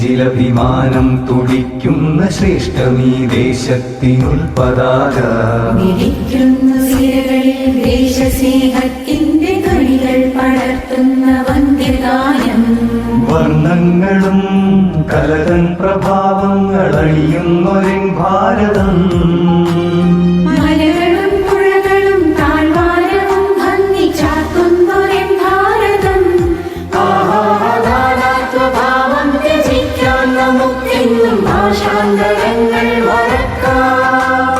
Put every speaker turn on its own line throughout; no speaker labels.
നെഞ്ചിലഭിമാനം തുടിക്കുന്ന ശ്രേഷ്ഠമീ ദേശത്തിനുൽപതാക
മിടിക്കുന്നു സിരകളിൽ ദേശസ്നേഹത്തിന്റെ ധ്വനികൾ പടർത്തുന്ന വന്ധ്യഗാനം.
വർണ്ണങ്ങളും കലതൻ പ്രഭാവങ്ങൾ അണിയുന്നൊരൻ ഭാരതം.
മലകളും പുഴകളും താഴ്വാരവും ഭംഗി ചാർത്തുന്നൊരൻ ഭാരതം. ആഹാധാരാത്വഭാവം ത്യജിക്കാൻ നമുക്കെന്നും ഭാഷാന്തരങ്ങൾ മറക്കാം.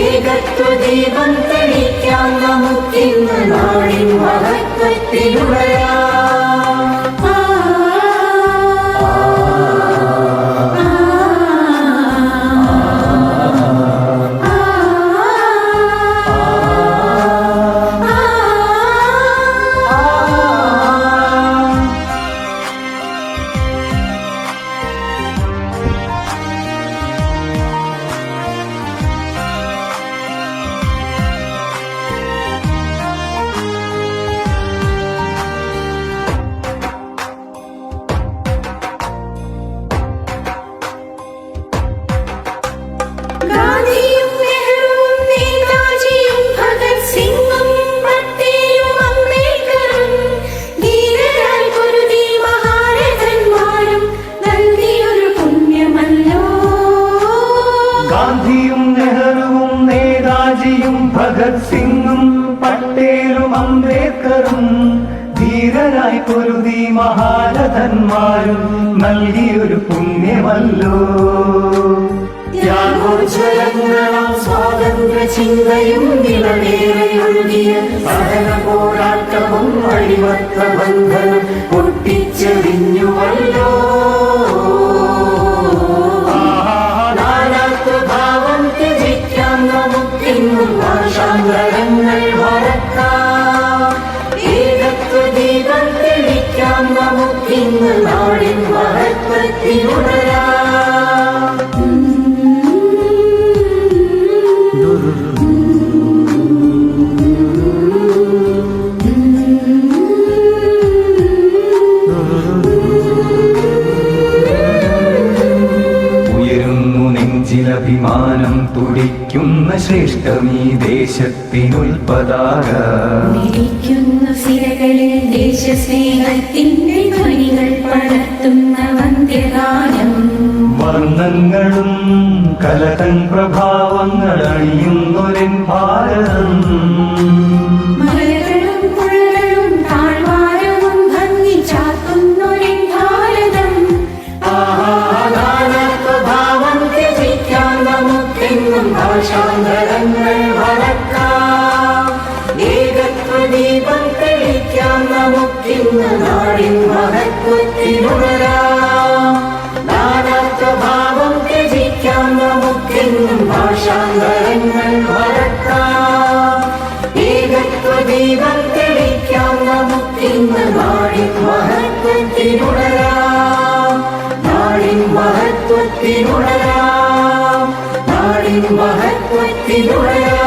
ഏകത്വദീപം തെളിക്കാൻ നമുക്കിന്ന് നാടിൻ മഹത്വത്തിലുണരാം.
ഗാന്ധിയും നെഹ്റുവും നേതാജിയും ഭഗത് സിംഗും പട്ടേലും അംബേദ്കറും ധീരരായി പൊരുതി മഹാരഥന്മാരും നൽകിയൊരു പുണ്യമല്ലോ.
ത്യാഗോജ്വലങ്ങളും സ്വാതന്ത്ര്യ ചിന്തയും നിലവേറെയൊഴുകിയ സഹന പോരാട്ടവും അടിമത്ത ബന്ധനം പൊട്ടിച്ചെറിഞ്ഞുവല്ലോ. നാനാത്വഭാവം ത്യജിക്കാൻ നമുക്കെന്നും ഭാഷാന്തരങ്ങൾ മറക്കാം. ഏകത്വദീപം തെളിക്കാൻ നമുക്കിന്ന് നാടിൻ മഹത്വത്തിലുണരാം.
നെഞ്ചിലഭിമാനം തുടിക്കുന്ന ശ്രേഷ്ഠമീ ദേശത്തിനുൽപതാക
മിടിക്കുന്നു സിരകളിൽ ദേശസ്നേഹത്തിന്റെ ധ്വനികൾ പടർത്തുന്ന വന്ധ്യഗാനം.
വർണ്ണങ്ങളും കലതൻ പ്രഭാവങ്ങൾ അണിയുന്നൊരൻ ഭാരതം.
മലകളും പുഴകളും താഴ്വാരവും ഭംഗി ചാർത്തുന്നൊരൻ ഭാരതം. ആഹാധാരാത്വഭാവം ത്യജിക്കാൻ നമുക്കെന്നും ഭാഷാന്തരങ്ങൾ മറക്കാം. ഏകത്വദീപം തെളിക്കാൻ നമുക്കിന്ന് നാടിൻ മഹത്വത്തിലുണരാം. നാനാത്വഭാവം ത്യജിക്കാൻ നമുക്കെന്നും ഭാഷാന്തരങ്ങൾ മറക്കാം. ഏകത്വദീപം തെളിക്കാൻ നമുക്കിന്ന് നാടിൻ മഹത്വത്തിലുണരാം. നാടിൻ മഹത്വത്തിലുണരാം. നാടിൻ മഹത്വത്തിലുണരാം.